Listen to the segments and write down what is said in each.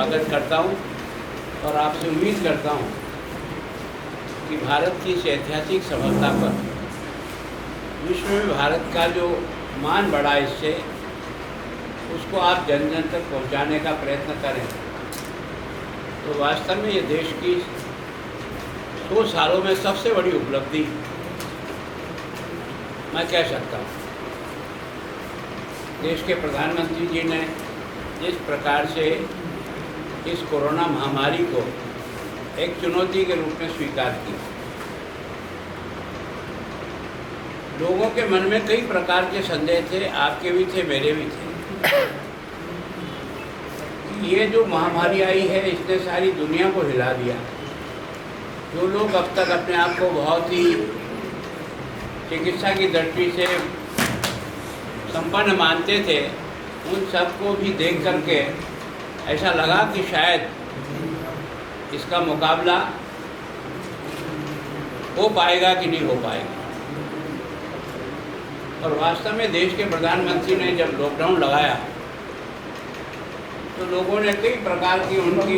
स्वागत करता हूं और आपसे उम्मीद करता हूं कि भारत की इस ऐतिहासिक सफलता पर विश्व में भारत का जो मान बढ़ा इससे उसको आप जन जन तक पहुंचाने का प्रयत्न करें। तो वास्तव में ये देश की 100 सालों में सबसे बड़ी उपलब्धि मैं कह सकता हूँ। देश के प्रधानमंत्री जी ने जिस प्रकार से इस कोरोना महामारी को एक चुनौती के रूप में स्वीकार किया, लोगों के मन में कई प्रकार के संदेह थे, आपके भी थे, मेरे भी थे। ये जो महामारी आई है इसने सारी दुनिया को हिला दिया। जो लोग अब तक अपने आप को बहुत ही चिकित्सा की दृष्टि से संपन्न मानते थे, उन सबको भी देख करके ऐसा लगा कि शायद इसका मुकाबला हो पाएगा कि नहीं हो पाएगा। और वास्तव में देश के प्रधानमंत्री ने जब लॉकडाउन लगाया तो लोगों ने कई प्रकार की उनकी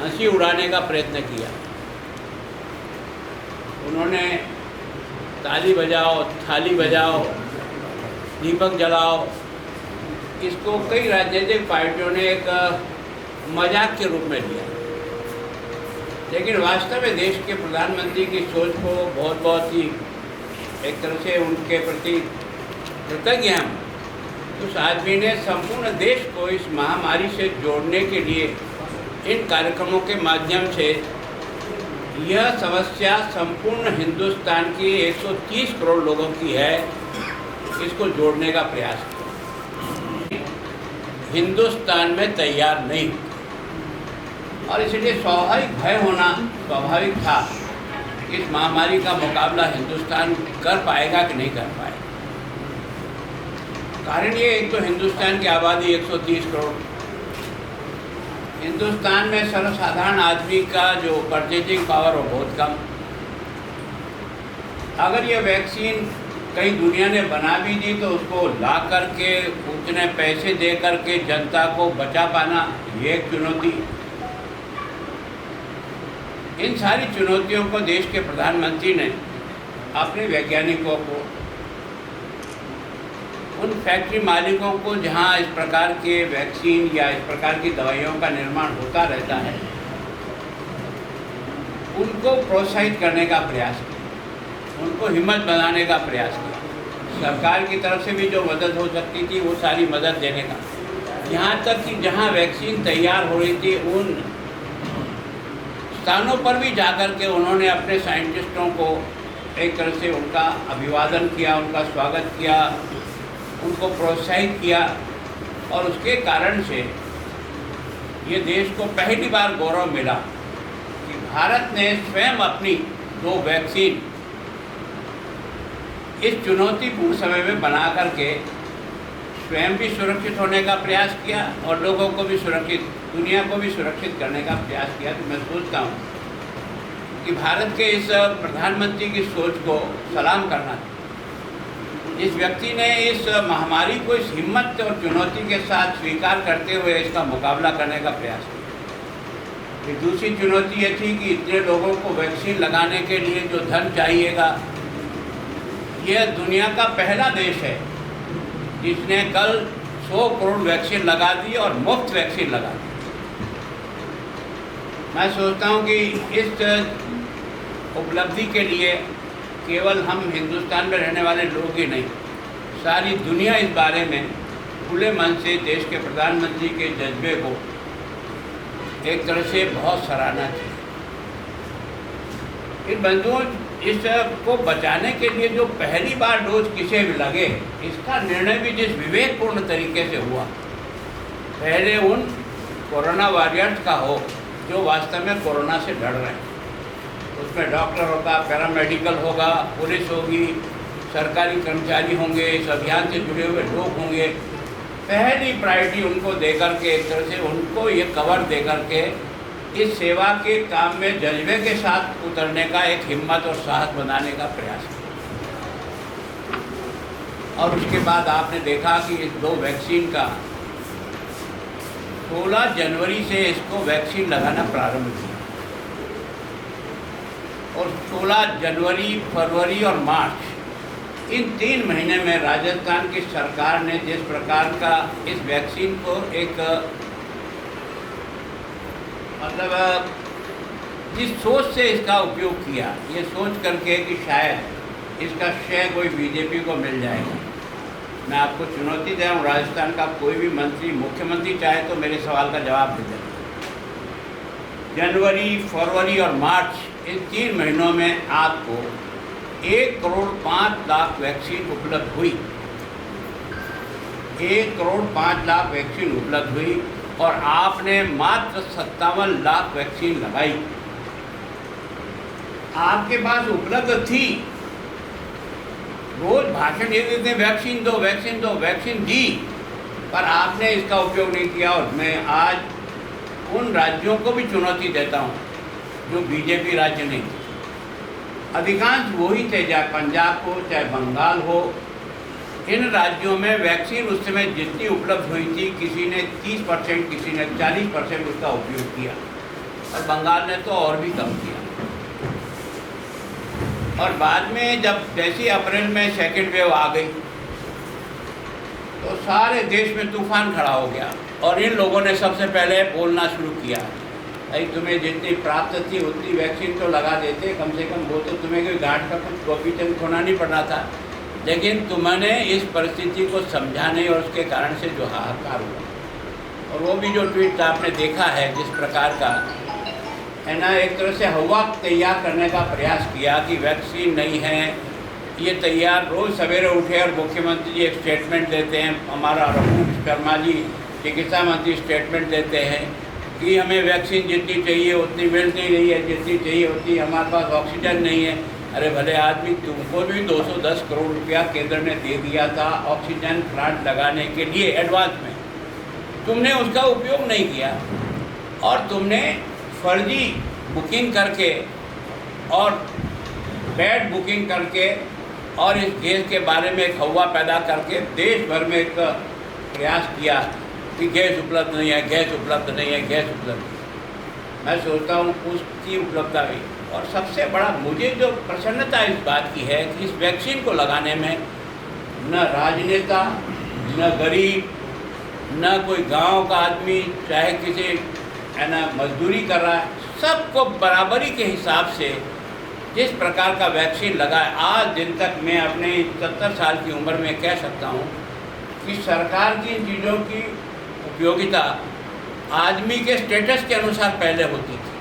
हंसी उड़ाने का प्रयत्न किया। उन्होंने ताली बजाओ, थाली बजाओ, दीपक जलाओ, इसको कई राजनीतिक पार्टियों ने एक मजाक के रूप में लिया। लेकिन वास्तव में देश के प्रधानमंत्री की सोच को बहुत ही एक तरह से उनके प्रति कृतज्ञ हैं। उस आदमी ने संपूर्ण देश को इस महामारी से जोड़ने के लिए इन कार्यक्रमों के माध्यम से यह समस्या संपूर्ण हिंदुस्तान की 130 करोड़ लोगों की है, इसको जोड़ने का प्रयास किया। हिंदुस्तान में तैयार नहीं और इसलिए स्वाभाविक भय होना स्वाभाविक था। इस महामारी का मुकाबला हिंदुस्तान कर पाएगा कि नहीं कर पाएगा। कारण ये, एक तो हिंदुस्तान की आबादी 130 करोड़, हिंदुस्तान में सर्वसाधारण आदमी का जो परचेजिंग पावर हो बहुत कम। अगर ये वैक्सीन कहीं दुनिया ने बना भी दी तो उसको ला करके उतने पैसे दे करके जनता को बचा पाना ये एक चुनौती। इन सारी चुनौतियों को देश के प्रधानमंत्री ने अपने वैज्ञानिकों को, उन फैक्ट्री मालिकों को जहां इस प्रकार के वैक्सीन या इस प्रकार की दवाइयों का निर्माण होता रहता है, उनको प्रोत्साहित करने का प्रयास किया, उनको हिम्मत बनाने का प्रयास किया। सरकार की तरफ से भी जो मदद हो सकती थी वो सारी मदद देने का, यहाँ तक कि जहाँ वैक्सीन तैयार हो रही थी उन स्थानों पर भी जाकर के उन्होंने अपने साइंटिस्टों को एक तरह से उनका अभिवादन किया, उनका स्वागत किया, उनको प्रोत्साहित किया। और उसके कारण से ये देश को पहली बार गौरव मिला कि भारत ने स्वयं अपनी 2 वैक्सीन इस चुनौतीपूर्ण समय में बना करके स्वयं भी सुरक्षित होने का प्रयास किया और लोगों को भी सुरक्षित, दुनिया को भी सुरक्षित करने का प्रयास किया। तो मैं सोचता हूँ कि भारत के इस प्रधानमंत्री की सोच को सलाम करना चाहिए। इस व्यक्ति ने इस महामारी को इस हिम्मत और चुनौती के साथ स्वीकार करते हुए इसका मुकाबला करने का प्रयास किया। फिर दूसरी चुनौती ये थी कि इतने लोगों को वैक्सीन लगाने के लिए जो धन चाहिएगा, यह दुनिया का पहला देश है जिसने कल 100 करोड़ वैक्सीन लगा दी और मुफ्त वैक्सीन लगा दी। मैं सोचता हूँ कि इस उपलब्धि के लिए केवल हम हिंदुस्तान में रहने वाले लोग ही नहीं, सारी दुनिया इस बारे में खुले मन से देश के प्रधानमंत्री के जज्बे को एक तरह से बहुत सराहना चाहिए। इन बंधुओं, इस को बचाने के लिए जो पहली बार डोज किसे भी लगे, इसका निर्णय भी जिस विवेकपूर्ण तरीके से हुआ, पहले उन कोरोना वॉरियर्स का हो जो वास्तव में कोरोना से लड़ रहे हैं। उसमें डॉक्टर होगा, पैरामेडिकल होगा, पुलिस होगी, सरकारी कर्मचारी होंगे, इस अभियान से जुड़े हुए लोग होंगे। पहली प्रायोरिटी उनको देकर के एक तरह से उनको ये कवर देकर के इस सेवा के काम में जज्बे के साथ उतरने का एक हिम्मत और साहस बनाने का प्रयास किया। और उसके बाद आपने देखा कि इस 2 वैक्सीन का 16 जनवरी से इसको वैक्सीन लगाना प्रारंभ किया और 16 जनवरी, फरवरी और मार्च इन 3 महीने में राजस्थान की सरकार ने जिस प्रकार का इस वैक्सीन को एक मतलब जिस सोच से इसका उपयोग किया, ये सोच करके कि शायद इसका श्रेय कोई बीजेपी को मिल जाएगा। मैं आपको चुनौती दे रहा हूँ, राजस्थान का कोई भी मंत्री, मुख्यमंत्री चाहे तो मेरे सवाल का जवाब दे दें। जनवरी, फरवरी और मार्च इन 3 महीनों में आपको 1 करोड़ 5 लाख वैक्सीन उपलब्ध हुई। 1 करोड़ 5 लाख वैक्सीन उपलब्ध हुई और आपने मात्र 57 लाख वैक्सीन लगाई। आपके पास उपलब्ध थी, रोज भाषण दे देते हैं वैक्सीन दो, वैक्सीन दो, वैक्सीन दी, पर आपने इसका उपयोग नहीं किया। और मैं आज उन राज्यों को भी चुनौती देता हूँ जो बीजेपी राज्य नहीं थे, अधिकांश वही थे, चाहे पंजाब हो चाहे बंगाल हो। इन राज्यों में वैक्सीन उस समय जितनी उपलब्ध हुई थी, किसी ने 30%, किसी ने 40% उसका उपयोग किया और बंगाल ने तो और भी कम किया। और बाद में जब जैसी अप्रैल में सेकेंड वेव आ गई तो सारे देश में तूफान खड़ा हो गया और इन लोगों ने सबसे पहले बोलना शुरू किया, भाई तुम्हें जितनी प्राप्त थी उतनी वैक्सीन तो लगा देते, कम से कम वो तो तुम्हें कोई घाट का कुछ कॉपी खोना नहीं पड़ना था, लेकिन तुमने इस परिस्थिति को समझा नहीं और उसके कारण से जो हाहाकार हुआ। और वो भी जो ट्वीट आपने देखा है जिस प्रकार का है ना, एक तरह से हवा तैयार करने का प्रयास किया कि वैक्सीन नहीं है, ये तैयार। रोज़ सवेरे उठे और मुख्यमंत्री जी एक स्टेटमेंट देते हैं, हमारा रघु शर्मा जी चिकित्सा मंत्री स्टेटमेंट देते हैं कि हमें वैक्सीन जितनी चाहिए उतनी मिल नहीं रही है, जितनी चाहिए उतनी, हमारे पास ऑक्सीजन नहीं है। अरे भले आदमी, तुमको भी 210 करोड़ रुपया केंद्र ने दे दिया था ऑक्सीजन प्लांट लगाने के लिए एडवांस में, तुमने उसका उपयोग नहीं किया और तुमने फर्जी बुकिंग करके और बेड बुकिंग करके और इस गैस के बारे में एक हवा पैदा करके देश भर में एक प्रयास किया कि गैस उपलब्ध नहीं है, गैस उपलब्ध नहीं है, गैस उपलब्ध। मैं सोचता हूँ उसकी उपलब्धता हुई। और सबसे बड़ा मुझे जो प्रसन्नता इस बात की है कि इस वैक्सीन को लगाने में न राजनेता, न गरीब, न कोई गांव का आदमी, चाहे किसी है ना मजदूरी कर रहा है, सबको बराबरी के हिसाब से जिस प्रकार का वैक्सीन लगा है, आज दिन तक मैं अपने 70 साल की उम्र में कह सकता हूँ कि सरकार की इन चीज़ों की उपयोगिता आदमी के स्टेटस के अनुसार पहले होती थी,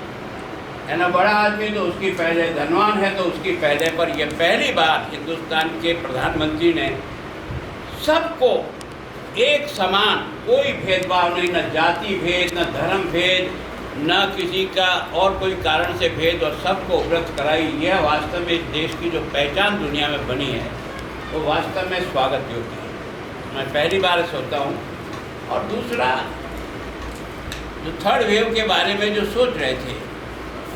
है ना। बड़ा आदमी तो उसकी पहले, धनवान है तो उसकी पहले, पर यह पहली बार हिंदुस्तान के प्रधानमंत्री ने सबको एक समान, कोई भेदभाव नहीं, न जाति भेद, न धर्म भेद, न किसी का और कोई कारण से भेद, और सबको उपलब्ध कराई। यह वास्तव में इस देश की जो पहचान दुनिया में बनी है वो वास्तव में स्वागत योग्य है। मैं पहली बार सोचता हूँ। और दूसरा, जो थर्ड वेव के बारे में जो सोच रहे थे,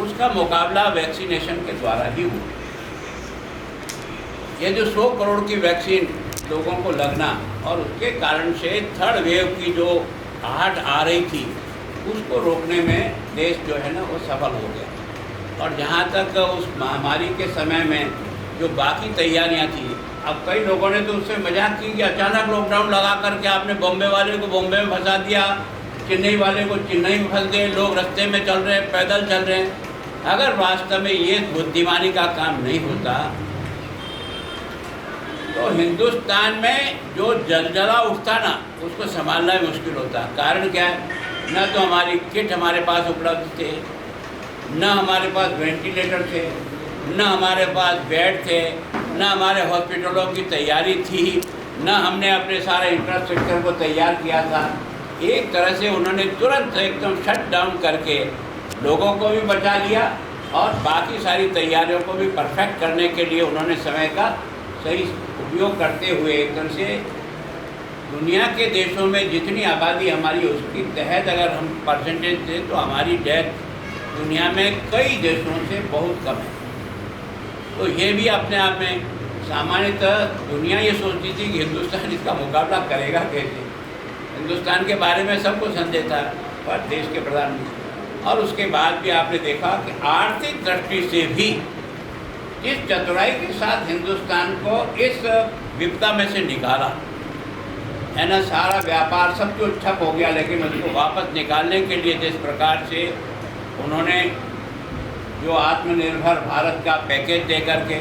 उसका मुकाबला वैक्सीनेशन के द्वारा ही हुआ। ये जो 100 करोड़ की वैक्सीन लोगों को लगना और उसके कारण से थर्ड वेव की जो आहट आ रही थी उसको रोकने में देश जो है ना वो सफल हो गया। और जहाँ तक उस महामारी के समय में जो बाकी तैयारियाँ थी, अब कई लोगों ने तो उससे मजाक की कि अचानक लॉकडाउन लगा करके आपने बॉम्बे वाले को बॉम्बे में फंसा दिया, चेन्नई वाले को चेन्नई में फंस गए, लोग रास्ते में चल रहे हैं, पैदल चल रहे हैं। अगर वास्तव में ये बुद्धिमानी का काम नहीं होता तो हिंदुस्तान में जो जलजला उठता ना, उसको संभालना भी मुश्किल होता। कारण क्या है, न तो हमारी किट हमारे पास उपलब्ध थे, न हमारे पास वेंटिलेटर थे, न हमारे पास बेड थे, न हमारे हॉस्पिटलों की तैयारी थी, न हमने अपने सारे इंफ्रास्ट्रक्चर को तैयार किया था। एक तरह से उन्होंने तुरंत एकदम शट डाउन करके लोगों को भी बचा लिया और बाकी सारी तैयारियों को भी परफेक्ट करने के लिए उन्होंने समय का सही उपयोग करते हुए एक तरह से दुनिया के देशों में जितनी आबादी हमारी उसकी तहत अगर हम परसेंटेज दें तो हमारी डेथ दुनिया में कई देशों से बहुत कम है। तो ये भी अपने आप में सामान्यतः दुनिया ये सोचती थी कि हिंदुस्तान इसका मुकाबला करेगा कैसे। हिंदुस्तान के बारे में सबको संदेह था पर देश के प्रधानमंत्री। और उसके बाद भी आपने देखा कि आर्थिक दृष्टि से भी इस चतुराई के साथ हिंदुस्तान को इस विपदा में से निकाला है ना। सारा व्यापार सब कुछ ठप हो गया, लेकिन उसको वापस निकालने के लिए जिस प्रकार से उन्होंने जो आत्मनिर्भर भारत का पैकेज दे करके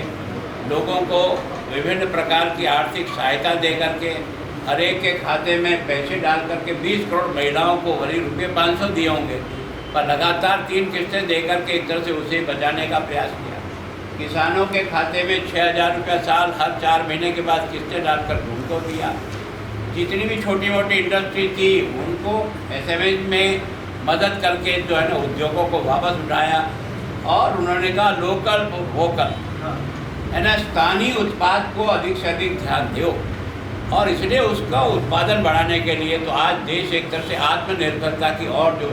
लोगों को विभिन्न प्रकार की आर्थिक सहायता दे करके हर एक के खाते में पैसे डाल करके 20 करोड़ महिलाओं को वही रुपये 500 दिए होंगे, पर लगातार 3 किस्तें दे करके एक तरह से उसे बचाने का प्रयास किया। किसानों के खाते में 6,000 रुपया साल हर 4 महीने के बाद किस्तें डालकर उनको दिया। जितनी भी छोटी मोटी इंडस्ट्री थी उनको एसएमई में मदद करके जो है ना उद्योगों को वापस उठाया। और उन्होंने कहा लोकल वोकल है ना, स्थानीय उत्पाद को अधिक से अधिक ध्यान दो। और इसलिए उसका उत्पादन बढ़ाने के लिए तो आज देश एक तरह से आत्मनिर्भरता की और जो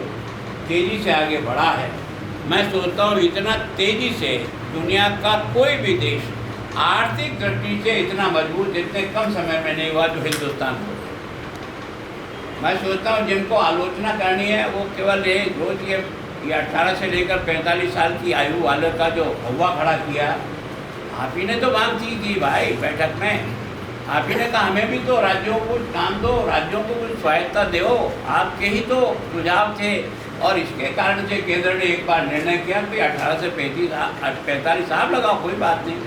तेज़ी से आगे बढ़ा है। मैं सोचता हूँ इतना तेज़ी से दुनिया का कोई भी देश आर्थिक दृष्टि से इतना मजबूत इतने कम समय में नहीं हुआ जो हिंदुस्तान हो। मैं सोचता हूँ जिनको आलोचना करनी है वो केवल ये रोज ये 18 से लेकर 45 साल की आयु वाले का जो हवा खड़ा किया। आप ही ने तो मांग की भाई बैठक में, आप ही ने कहा हमें भी तो राज्यों को कुछ काम दो, राज्यों को कुछ स्वायत्ता दो, आपके ही तो सुझाव थे। और इसके कारण से केंद्र ने एक बार निर्णय किया कि 18 से 45 आप लगाओ, कोई बात नहीं।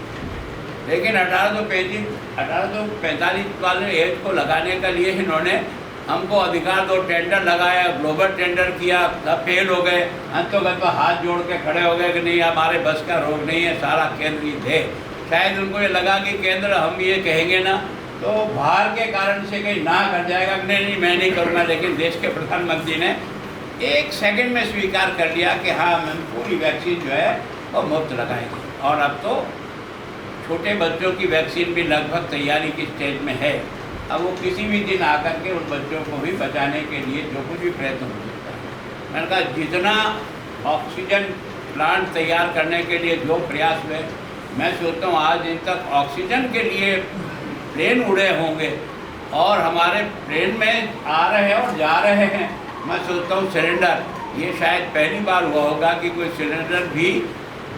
लेकिन 1845 वाले एज को लगाने के लिए इन्होंने हमको अधिकार दो, टेंडर लगाया, ग्लोबल टेंडर किया, सब फेल हो गए। अंतोगत तो हाथ जोड़ के खड़े हो गए कि नहीं हमारे बस का रोग नहीं है, सारा केंद्र ही थे। शायद उनको ये लगा कि केंद्र हम ये कहेंगे ना तो बाहर के कारण से कहीं ना कर जाएगा कि नहीं मैं नहीं करूँगा। लेकिन देश के प्रधानमंत्री ने 1 सेकंड में स्वीकार कर लिया कि हाँ हम पूरी वैक्सीन जो है वो मुफ्त लगाएंगे। और अब तो छोटे बच्चों की वैक्सीन भी लगभग तैयारी की स्टेज में है। अब वो किसी भी दिन आकर के उन बच्चों को भी बचाने के लिए जो कुछ भी प्रयत्न हो सकता है। मैंने कहा जितना ऑक्सीजन प्लांट तैयार करने के लिए जो प्रयास हुए, मैं सोचता हूँ आज दिन तक ऑक्सीजन के लिए प्लेन उड़े होंगे और हमारे प्लेन में आ रहे हैं और जा रहे हैं। मैं सोचता हूँ सिलेंडर ये शायद पहली बार हुआ होगा कि कोई सिलेंडर भी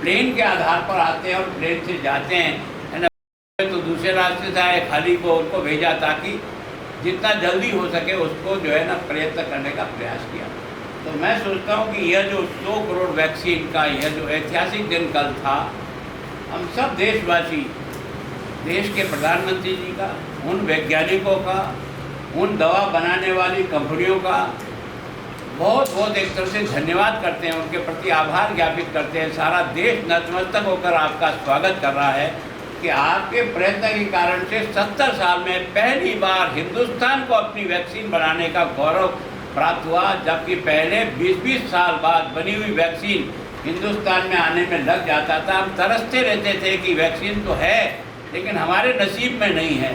प्लेन के आधार पर आते हैं और प्लेन से जाते हैं, है ना। तो दूसरे रास्ते से आए खाली को उनको भेजा ताकि जितना जल्दी हो सके उसको जो है ना प्रयत्न करने का प्रयास किया। तो मैं सोचता हूँ कि यह जो 100 करोड़ वैक्सीन का यह जो ऐतिहासिक दिन कल था, हम सब देशवासी देश के प्रधानमंत्री जी का, उन वैज्ञानिकों का, उन दवा बनाने वाली कंपनियों का बहुत बहुत एक तरह से धन्यवाद करते हैं, उनके प्रति आभार ज्ञापित करते हैं। सारा देश नतमस्तक होकर आपका स्वागत कर रहा है कि आपके प्रयत्न के कारण से 70 साल में पहली बार हिंदुस्तान को अपनी वैक्सीन बनाने का गौरव प्राप्त हुआ। जबकि पहले 20-20 साल बाद बनी हुई वैक्सीन हिंदुस्तान में आने में लग जाता था। हम तरसते रहते थे कि वैक्सीन तो है लेकिन हमारे नसीब में नहीं है।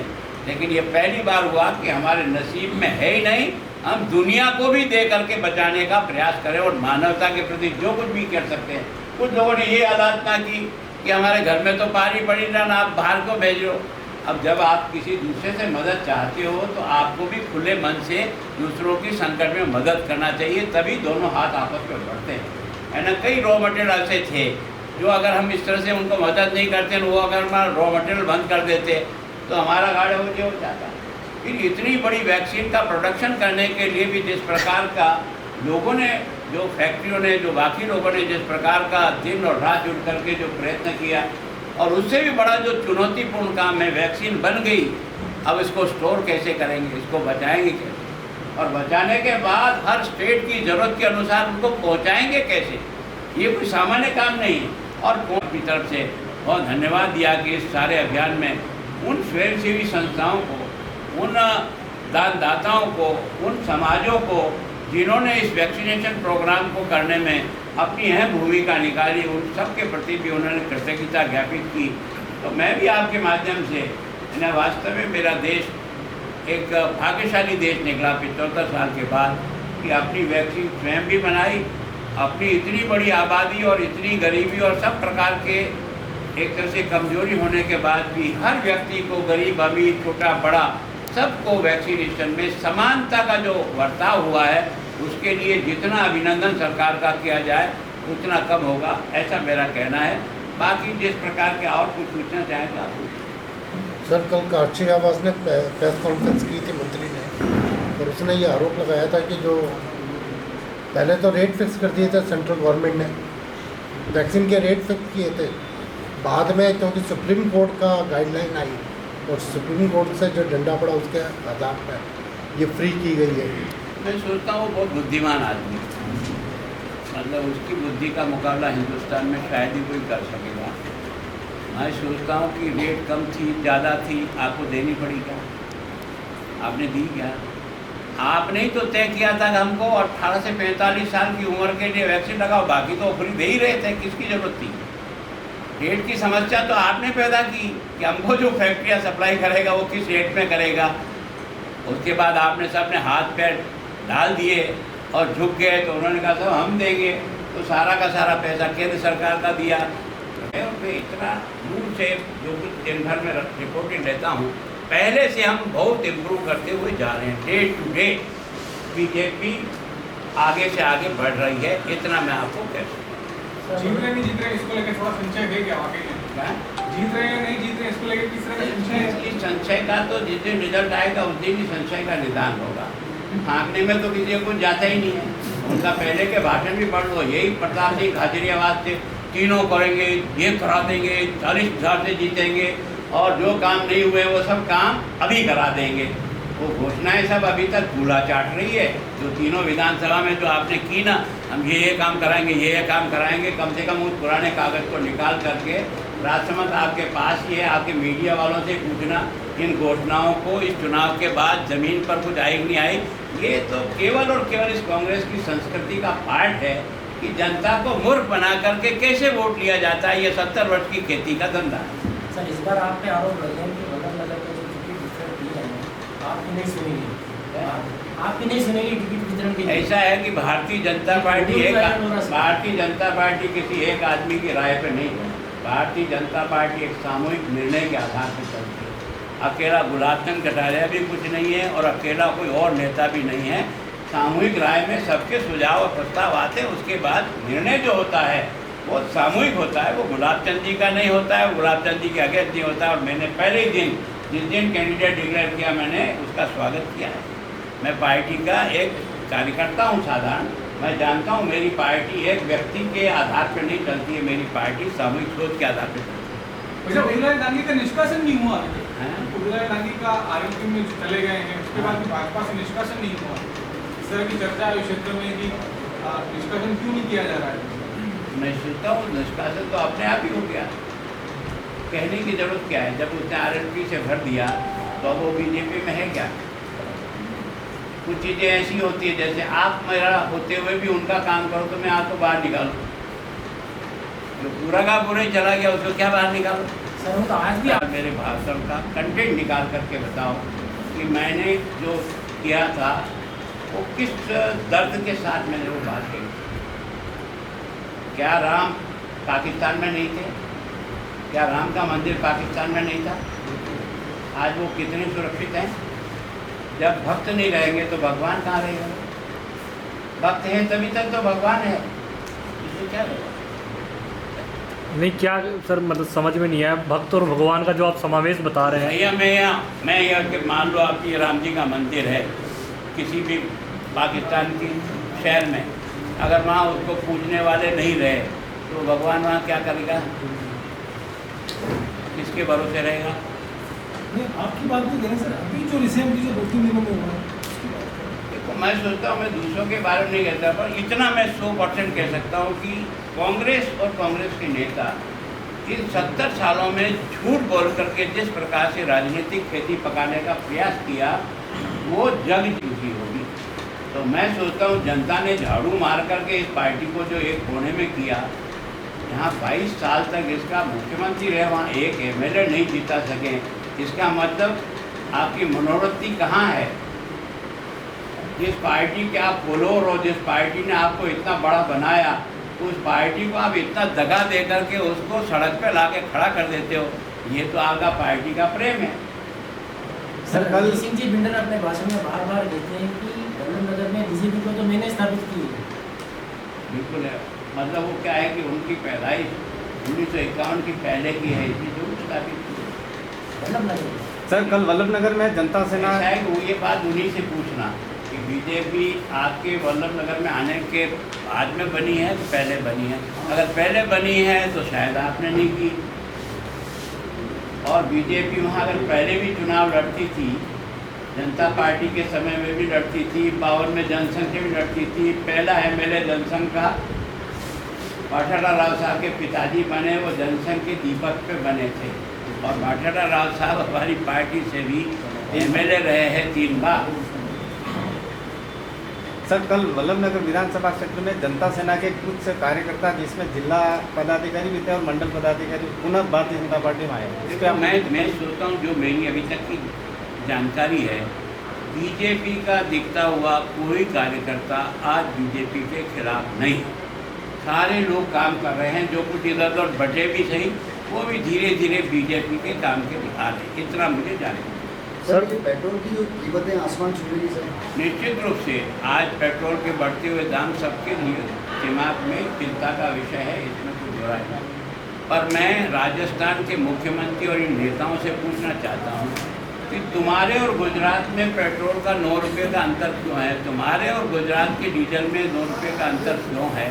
लेकिन ये पहली बार हुआ कि हमारे नसीब में है ही नहीं, हम दुनिया को भी दे करके बचाने का प्रयास करें और मानवता के प्रति जो कुछ भी कर सकते हैं। कुछ लोगों ने ये आलोचना की कि हमारे घर में तो पानी पड़ी ना, आप बाहर को भेजो। अब जब आप किसी दूसरे से मदद चाहते हो तो आपको भी खुले मन से दूसरों की संकट में मदद करना चाहिए, तभी दोनों हाथ आपस में बढ़ते हैं, है ना। कई रॉ मटेरियल ऐसे थे जो अगर हम इस तरह से उनको मदद नहीं करते, वो अगर हमारा रॉ मटेरियल बंद कर देते तो हमारा गाड़ा हो जाता। फिर इतनी बड़ी वैक्सीन का प्रोडक्शन करने के लिए भी जिस प्रकार का लोगों ने, जो फैक्ट्रियों ने, जो बाकी लोगों ने जिस प्रकार का दिन और रात जुट करके जो प्रयत्न किया, और उससे भी बड़ा जो चुनौतीपूर्ण काम है, वैक्सीन बन गई, अब इसको स्टोर कैसे करेंगे, इसको बचाएंगे कैसे, और बचाने के बाद हर स्टेट की ज़रूरत के अनुसार उनको पहुंचाएंगे कैसे, ये कोई सामान्य काम नहीं है। और कौन की तरफ से बहुत धन्यवाद दिया कि इस सारे अभियान में उन स्वयंसेवी संस्थाओं को, उन दानदाताओं को, उन समाजों को जिन्होंने इस वैक्सीनेशन प्रोग्राम को करने में अपनी अहम भूमिका निकाली, उन सब के प्रति भी उन्होंने कृतज्ञता ज्ञापित की। तो मैं भी आपके माध्यम से वास्तव में मेरा देश एक भाग्यशाली देश निकला 75 साल के बाद कि अपनी वैक्सीन स्वयं भी बनाई, अपनी इतनी बड़ी आबादी और इतनी गरीबी और सब प्रकार के एक तरह से कमजोरी होने के बाद भी हर व्यक्ति को, गरीब अमीर छोटा बड़ा सबको वैक्सीनेशन में समानता का जो बर्ताव हुआ है उसके लिए जितना अभिनंदन सरकार का किया जाए उतना कम होगा, ऐसा मेरा कहना है। बाकी जिस प्रकार के और कुछ पूछना चाहें तो आप पूछें। सर, कल कार्तिक आवास ने प्रेस कॉन्फ्रेंस की थी मंत्री ने, और उसने ये आरोप लगाया था कि जो पहले तो रेट फिक्स कर दिए थे सेंट्रल गवर्नमेंट ने, वैक्सीन के रेट फिक्स किए थे, बाद में क्योंकि सुप्रीम कोर्ट का गाइडलाइन आई और सुप्रीम कोर्ट से जो डंडा पड़ा उसके आधार पर ये फ्री की गई है। मैं सोचता हूँ बहुत बुद्धिमान आदमी, मतलब उसकी बुद्धि का मुकाबला हिंदुस्तान में शायद ही कोई कर सकेगा। मैं सोचता हूँ कि रेट कम थी, ज़्यादा थी, आपको देनी पड़ी क्या? आपने दी क्या? आपने ही तो तय किया था कि हमको 18 से 45 साल की उम्र के लिए वैक्सीन लगाओ, बाकी तो फ्री दे ही रहे थे, किसकी ज़रूरत थी? रेट की समस्या तो आपने पैदा की कि हमको जो फैक्ट्रियाँ सप्लाई करेगा वो किस रेट में करेगा। उसके बाद आपने सबने हाथ पैर डाल दिए और झुक गए, तो उन्होंने कहा सब हम देंगे, तो सारा का सारा पैसा केंद्र सरकार का दिया। मैं उन पर इतना दूर से जो कुछ दिन भर में रिपोर्टिंग लेता हूँ, पहले से हम बहुत इम्प्रूव करते हुए जा रहे हैं। डे टू डे बीजेपी आगे से आगे बढ़ रही है, इतना मैं आपको कह सकता हूँ। जीत रहे नहीं जीत रहे इसको लेकर थोड़ा संशय है क्या वाकई में? जीत रहे हैं नहीं जीत रहे इसको लेकर किस तरह का संशय है? इस संशय का तो जिस दिन रिजल्ट आएगा उस दिन ही संशय का निदान होगा। भागने में तो किसी को जाता ही नहीं है। उनका पहले के भाषण भी पढ़ लो, यही प्रताप सिंह हाजिरियाबाद से तीनों करेंगे, ये करा देंगे, 40,000 से जीतेंगे, और जो काम नहीं हुए वो सब काम अभी करा देंगे। वो घोषणाएं सब अभी तक कूड़ा चाट रही है। जो तीनों विधानसभा में जो आपने की ना, हम ये काम कराएंगे, ये काम कराएंगे, कम से कम उस पुराने कागज़ को निकाल करके राजसमंद आपके पास ही है, आपके मीडिया वालों से पूछना इन घोषणाओं को इस चुनाव के बाद ज़मीन पर कुछ आई नहीं आई। ये तो केवल और केवल इस कांग्रेस की संस्कृति का पार्ट है कि जनता को मूर्ख बना करके कैसे वोट लिया जाता है। ये 70 वर्ष की खेती का धंधा है। सर, इस बार आप पे आरोप लगे हैं कि बगल नगर में जो टिकट वितरण की है आपकी नहीं सुनेगी, आपकी नहीं सुनेगी टिकट वितरण की। ऐसा है कि भारतीय जनता पार्टी किसी एक आदमी की राय पर नहीं है। भारतीय जनता पार्टी एक सामूहिक निर्णय के आधार पर चलती है। अकेला गुलाब चंद कटारिया भी कुछ नहीं है और अकेला कोई और नेता भी नहीं है। सामूहिक राय में सबके सुझाव और प्रस्ताव आते हैं, उसके बाद निर्णय जो होता है वो सामूहिक होता है। वो गुलाब चंद जी का नहीं होता है, वो गुलाब चंद जी के अगेंस्ट नहीं होता है। और मैंने पहले ही दिन जिस दिन कैंडिडेट डिक्लेयर किया, मैंने उसका स्वागत किया है। मैं पार्टी का एक कार्यकर्ता हूँ साधारण। मैं जानता हूँ मेरी पार्टी एक व्यक्ति के आधार पर नहीं चलती है, मेरी पार्टी सामूहिक सोच के आधार पर चलती है। उदयन डांगी का निष्कासन नहीं हुआ, उदयन डांगी का आरोपी में जो चले गए हैं उसके बाद भी भाजपा से निष्कासन नहीं हुआ। इस तरह की चर्चा है क्षेत्र में कि निष्कासन क्यों नहीं किया जा रहा है? मैं सोचता हूँ निष्कासन तो अपने आप ही हो गया, कहने की जरूरत क्या है। जब उसने आरएलपी से भर दिया तो अब वो बीजेपी में है क्या? कुछ चीज़ें ऐसी होती है, जैसे आप मेरा होते हुए भी उनका काम करो तो मैं आपको बाहर निकालूँ। जो पूरा का पूरा ही चला गया उसको क्या बाहर निकालो? सर, वो तो आज भी आप मेरे भाषण का कंटेंट निकाल करके बताओ कि मैंने जो किया था वो किस दर्द के साथ मैंने वो बात कही। क्या राम पाकिस्तान में नहीं थे? क्या राम का मंदिर पाकिस्तान में नहीं था? आज वो कितने सुरक्षित हैं? जब भक्त नहीं रहेंगे तो भगवान कहाँ रहेगा? भक्त हैं तभी तक तो भगवान है, इससे क्या होगा? नहीं, क्या सर मतलब समझ में नहीं आया, भक्त और भगवान का जो आप समावेश बता रहे हैं। भैया मैं यह कि मान लो आपकी राम जी का मंदिर है किसी भी पाकिस्तान की शहर में, अगर वहाँ उसको पूजने वाले नहीं रहे तो भगवान वहाँ क्या करेगा? किसके भरोसे रहेगा? नहीं, आपकी बात नहीं करें सर, अभी जो रिसेंटली जो 2-3 दिनों में हुआ है। देखो, मैं सोचता हूँ मैं दूसरों के बारे में नहीं कहता, पर इतना मैं 100% कह सकता हूँ कि कांग्रेस और कांग्रेस के नेता इन 70 सालों में झूठ बोल करके जिस प्रकार से राजनीतिक खेती पकाने का प्रयास किया वो जग चुकी होगी। तो मैं सोचता हूँ जनता ने झाड़ू मार करके इस पार्टी को जो एक कोने में किया, यहाँ 22 साल तक इसका मुख्यमंत्री रहे, वहाँ एक एमएलए नहीं जीता सके, इसका मतलब आपकी मनोवृत्ति कहाँ है? जिस पार्टी के आप फॉलोअर हो, जिस पार्टी ने आपको इतना बड़ा बनाया, उस पार्टी को आप इतना दगा दे करके उसको सड़क पे लाके खड़ा कर देते हो, ये तो आपका पार्टी का प्रेम है। सर, रणजीत सिंह जी बिंडर अपने भाषण में बार बार कहते हैं कि वल्लभ नगर में बीजेपी को तो मैंने स्थापित की है। बिल्कुल है, मतलब वो क्या है कि उनकी पैदाइश 1951 की पहले की है, इसलिए जो स्थापित की है। वल्लभ नगर में सर कल वल्लभ नगर में जनता सेना ऐसा है कि वो ये बात उन्हीं से पूछना कि बीजेपी आपके वल्लभ नगर में आने के बाद में बनी है कि पहले बनी है। अगर पहले बनी है तो शायद आपने नहीं की, और बीजेपी वहाँ अगर पहले भी चुनाव लड़ती थी, जनता पार्टी के समय में भी लड़ती थी, 52 में जनसंघ से भी लड़ती थी। पहला MLA जनसंघ का भाटाला राव साहब के पिताजी बने, वो जनसंघ के दीपक पे बने थे, और भाटाला राव साहब हमारी पार्टी से भी MLA रहे हैं 3 बार। सर कल वल्लभ नगर विधानसभा क्षेत्र में जनता सेना के कुछ कार्यकर्ता जिसमें जिला पदाधिकारी भी थे और मंडल पदाधिकारी पुनः भारतीय जनता पार्टी में आए। इस पे देखो, मैं सोचता हूँ जो मेरी अभी तक की जानकारी है, बीजेपी का दिखता हुआ कोई कार्यकर्ता आज बीजेपी के खिलाफ नहीं है। सारे लोग काम कर रहे हैं, जो कुछ इधर उधर बटे भी सही, वो भी धीरे धीरे बीजेपी के काम के दिखा रहे हैं, इतना मुझे जाने। सर ये पेट्रोल की जो कीमतें आसमान छू रही है सर। निश्चित रूप से आज पेट्रोल के बढ़ते हुए दाम सबके लिए दिमाग में चिंता का विषय है, इसमें कुछ बुरा नहीं। पर मैं राजस्थान के मुख्यमंत्री और इन नेताओं से पूछना चाहता हूँ कि तुम्हारे और गुजरात में पेट्रोल का 9 रुपये का अंतर क्यों है? तुम्हारे और गुजरात के डीजल में 9 रुपये का अंतर क्यों है?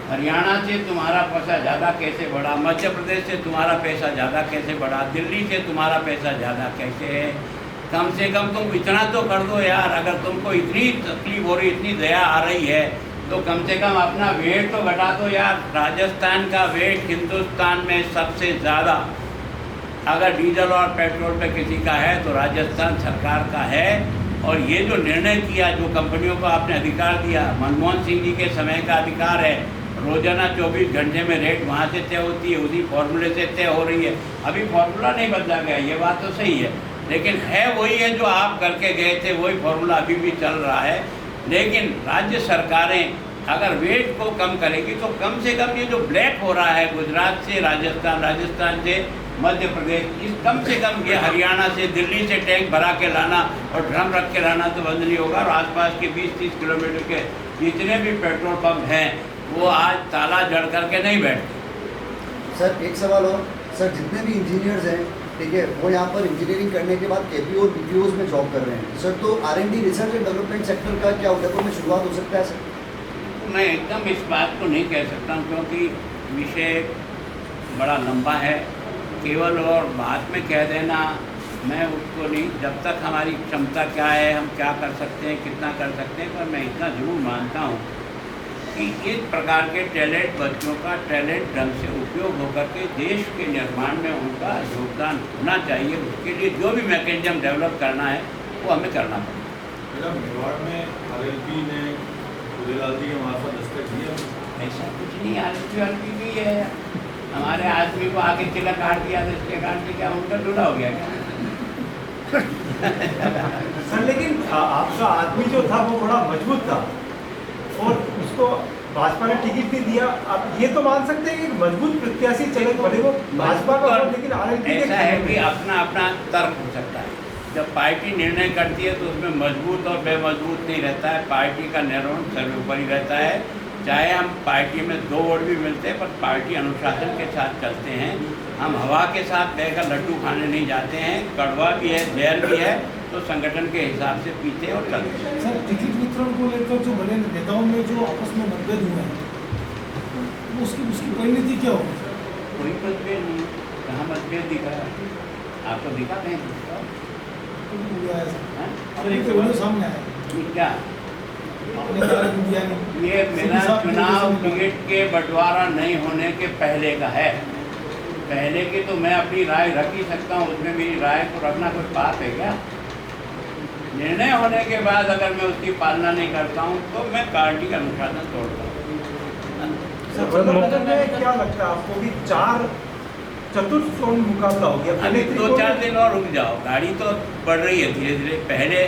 हरियाणा से तुम्हारा पैसा ज़्यादा कैसे बढ़ा? मध्य प्रदेश से तुम्हारा पैसा ज़्यादा कैसे बढ़ा? दिल्ली से तुम्हारा पैसा ज़्यादा कैसे है? कम से कम तुम इतना तो कर दो यार। अगर तुमको इतनी तकलीफ हो रही, इतनी दया आ रही है, तो कम से कम अपना वेट तो घटा दो यार। राजस्थान का वेट हिंदुस्तान में सबसे ज़्यादा अगर डीजल और पेट्रोल पे किसी का है तो राजस्थान सरकार का है। और ये जो निर्णय किया, जो कंपनियों को आपने अधिकार दिया, मनमोहन सिंह जी के समय का अधिकार है, रोजाना 24 घंटे में रेट वहाँ से तय होती है, उसी फॉर्मूले से तय हो रही है। अभी फॉर्मूला नहीं बदला गया, ये बात तो सही है, लेकिन है वही है जो आप करके गए थे, वही फॉर्मूला अभी भी चल रहा है। लेकिन राज्य सरकारें अगर वेट को कम करेगी तो कम से कम ये जो ब्लैक हो रहा है गुजरात से राजस्थान, राजस्थान से मध्य प्रदेश, इस कम से कम ये हरियाणा से दिल्ली से टैंक भरा के लाना और ड्रम रख के लाना तो बंद नहीं होगा। और आसपास के 20-30 किलोमीटर के जितने भी पेट्रोल पंप हैं वो आज ताला जड़ करके नहीं बैठते। सर एक सवाल और, सर जितने भी इंजीनियर्स हैं, ठीक है, वो यहाँ पर इंजीनियरिंग करने के बाद KPO और BPOs में जॉब कर रहे हैं सर, तो R&D research and development sector का क्या उदयपुर में शुरुआत हो सकता है सर? मैं एकदम इस बात को नहीं कह सकता हूँ, क्योंकि विषय बड़ा लंबा है। केवल और बात में कह देना मैं उसको नहीं, जब तक हमारी क्षमता क्या है, हम क्या कर सकते हैं, कितना कर सकते हैं। पर मैं इतना ज़रूर मानता हूँ कि इस प्रकार के टैलेंट बच्चों का टैलेंट ढंग से उपयोग होकर के देश के निर्माण में उनका योगदान होना चाहिए। उसके लिए जो भी मैकेनिज्म डेवलप करना है वो हमें करना पड़ेगा। मेवाड़ में RLP ने उदयलाल जी के मार्फत दस्तक दिया। ऐसा कुछ नहीं, RLP भी है, हमारे आदमी को आगे तिलक काट दिया तो इसके काट के क्या उनका जुड़ा हो गया क्या? सर लेकिन आपका आदमी जो था वो बड़ा मजबूत था और उसको भाजपा ने टिकट भी दिया। आप ये तो मान सकते हैं कि मजबूत प्रत्याशी चले भले वो भाजपा का हो, लेकिन RLP ऐसा है कि अपना अपना तर्क हो सकता है। जब पार्टी निर्णय करती है तो उसमें मजबूत और बेमजबूत नहीं रहता है, पार्टी का निर्णय सर्वोपरि रहता है। चाहे हम पार्टी में 2 वोट भी मिलते हैं पर पार्टी अनुशासन के साथ चलते हैं। हम हवा के साथ बहकर लड्डू खाने नहीं जाते हैं, कड़वा भी है, जहर भी है, तो संगठन के हिसाब से पीते और चलते हैं। सर टिकट वितरण को लेकर जो बड़े नेताओं में जो आपस में मतभेद हुए हैं उसकी परिणति क्या होगी? कोई मतभेद नहीं, कहाँ मतभेद दिख रहा है? आपको दिखा दें सामने आया क्या? ये मेरा चुनाव टिकट के बंटवारा नहीं होने के पहले का है। पहले की तो मैं अपनी राय रख ही सकता हूँ, उसमें मेरी राय को रखना कोई बात है क्या? निर्णय होने के बाद अगर मैं उसकी पालना नहीं करता हूँ तो मैं पार्टी का अनुशासन तोड़ता हूँ। क्या लगता है आपको कि 4 चतुर्थ मुकाबला हो गया? अभी 2-4 दिन और रुक जाओ, गाड़ी तो बढ़ रही है धीरे धीरे। पहले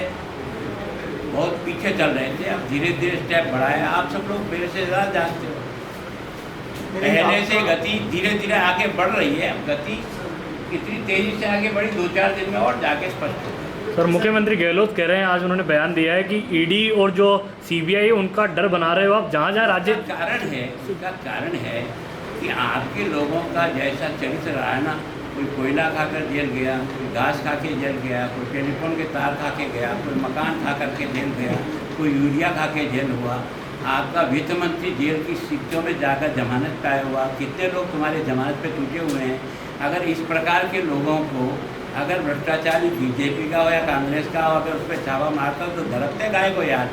बहुत पीछे चल रहे थे, अब धीरे धीरे स्टेप बढ़ाया। आप सब लोग मेरे से ज़्यादा जानते हो, पहले से गति धीरे धीरे आगे बढ़ रही है। अब गति कितनी तेज़ी से आगे बढ़ी, 2-4 दिन में और जाके स्पष्ट हो। सर मुख्यमंत्री गहलोत कह रहे हैं, आज उन्होंने बयान दिया है कि ईडी और जो सीबीआई उनका डर बना रहे हो आप, जहाँ जहाँ राज्य उसका कारण है कि आपके लोगों का जैसा चरित्र रहा है ना, कोई कोयला खाकर जेल गया, कोई घास खा के जेल गया, कोई टेलीफोन के तार खा के गया, कोई मकान खा कर के जेल गया, कोई यूरिया खा के जेल हुआ, आपका वित्त मंत्री जेल की सीटों में जाकर जमानत पाया हुआ, कितने लोग तुम्हारे जमानत पे टूटे हुए हैं। अगर इस प्रकार के लोगों को अगर भ्रष्टाचारी बीजेपी का हो या कांग्रेस का हो, अगर उस पर छापा मारता हो तो धड़कते गाय को यार।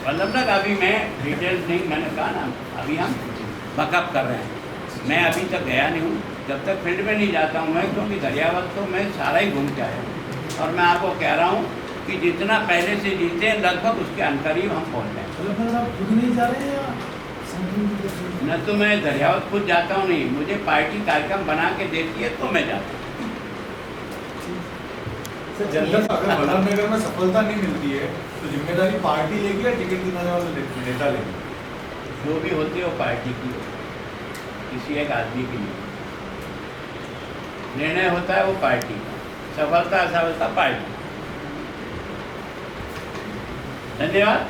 मतलब तक अभी मैं डिटेल्स नहीं, मैंने कहा ना अभी हम बकअप कर रहे हैं, मैं अभी तक गया नहीं हूँ, जब तक फील्ड में नहीं जाता हूँ मैं, क्योंकि दरियावत तो मैं सारा ही घूम के आया हूँ और मैं आपको कह रहा हूँ कि जितना पहले से जीते हैं लगभग उसके अनकरीब हम पहुँच रहे हैं। न तो मैं दरियावत खुद जाता हूँ, नहीं, मुझे पार्टी कार्यक्रम बना के देती है तो मैं जाता हूँ। सर जनता अगर वल्लभनगर में सफलता नहीं मिलती है तो जिम्मेदारी पार्टी लेगी या टिकट दिलाने वाले नेता लेंगे? जो भी होती है वो पार्टी की, किसी एक आदमी की नहीं। निर्णय होता है वो पार्टी का, सफलता असफलता पार्टी। धन्यवाद।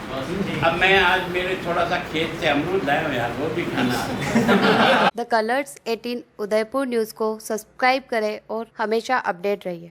अब मैं आज मेरे थोड़ा सा खेत से अमरूद लाया हूँ यार, वो भी खाना। द कलर्स 18 उदयपुर न्यूज़ को सब्सक्राइब करें और हमेशा अपडेट रहिए।